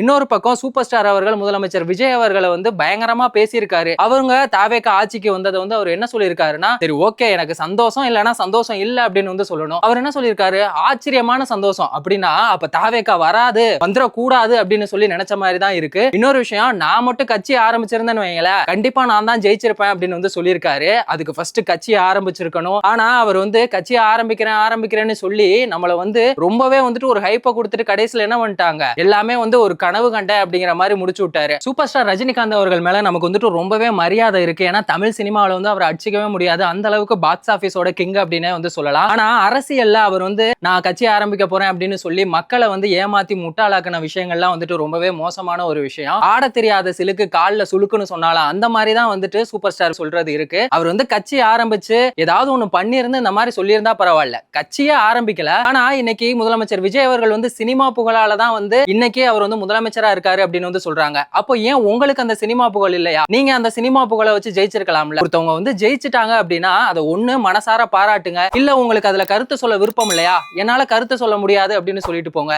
இன்னொரு பக்கம் super star அவர்கள் முதலமைச்சர் விஜய் அவர்களை வந்து பயங்கரமா பேசியிருக்காரு. அவங்க தாவேக ஆட்சிக்கு வந்ததை வந்து அவர் என்ன சொல்லியிருக்காருன்னா, சரி ஓகே எனக்கு சந்தோஷம் இல்லைன்னா சந்தோஷம் இல்ல அப்படின்னு வந்து சொல்லணும். அவர் என்ன சொல்லியிருக்காரு, ஆச்சரியமான சந்தோஷம் அப்படின்னா அப்ப தாவேக வராது வந்துடக்கூடாது அப்படின்னு சொல்லி நினைச்ச மாதிரி தான் இருக்கு. இன்னொரு விஷயம், நான் மட்டும் கட்சி ஆரம்பிச்சிருந்தேன்னு வைங்களேன், கண்டிப்பா நான் தான் ஜெயிச்சிருப்பேன் அப்படின்னு வந்து சொல்லியிருக்காரு. அதுக்கு ஃபர்ஸ்ட் கட்சி ஆரம்பிச்சிருக்கணும். ஆனா அவர் வந்து கட்சி ஆரம்பிக்கிறேன்னு சொல்லி நம்மள வந்து ரொம்பவே வந்துட்டு ஒரு ஹைப்பை கொடுத்துட்டு கடைசியில் என்ன பண்ணிட்டாங்க, எல்லாமே வந்து ஒரு கனவு கண்ட அப்படிங்கிற மாதிரி முடிச்சு விட்டாரு. சூப்பர் ஸ்டார் ரஜினிகாந்த் அவர்கள் மேல நமக்கு வந்துட்டு ரொம்பவே மரியாதை இருக்கு. ஏன்னா தமிழ் சினிமாவில் வந்து அவர் அடிச்சிக்கவே முடியாது. அந்த அளவுக்கு பாக்ஸ் ஆபீஸோட கிங் அப்படின்னே வந்து சொல்லலாம். ஆனா அரசியல்ல அவர் வந்து நான் கட்சி ஆரம்பிக்க போறேன் அப்படின்னு சொல்லி மக்களை வந்து ஏமாத்தி முட்டாளாக்கின விஷயங்கள்லாம் வந்துட்டு ரொம்பவே மோசமான ஒரு விஷயம். ஆட தெரியாத சிலுக்கு கால்ல சுழுக்குன்னு சொன்னாலும் அந்த மாதிரி தான் வந்துட்டு சூப்பர் ஸ்டார் சொல்றது இருக்கு. அவர் வந்து கட்சி ஆரம்பிச்சு ஏதாவது ஒண்ணு பண்ணிருந்து இந்த மாதிரி சொல்லியிருந்தா பரவாயில்ல, கட்சியே ஆரம்பிக்கல. ஆனா இன்னைக்கு முதலமைச்சர் விஜய் அவர்கள் வந்து சினிமா புகழால தான் வந்து இன்னைக்கு அவர் வந்து முதலமைச்சரா இருக்காரு அப்படின்னு வந்து சொல்றாங்க. அப்போ ஏன் உங்களுக்கு அந்த சினிமா புகழ் இல்லையா? நீங்க அந்த சினிமா புகழை வச்சு ஜெயிச்சிருக்கலாம்ல. ஒருத்தவங்க வந்து ஜெயிச்சிட்டாங்க அப்படின்னா அதை ஒண்ணு மனசார பாராட்டுங்க, இல்ல உங்களுக்கு அதுல கருத்து சொல்ல விருப்பம் இல்லையா, என்னால கருத்து சொல்ல முடியாது அப்படின்னு சொல்லிட்டு போங்க.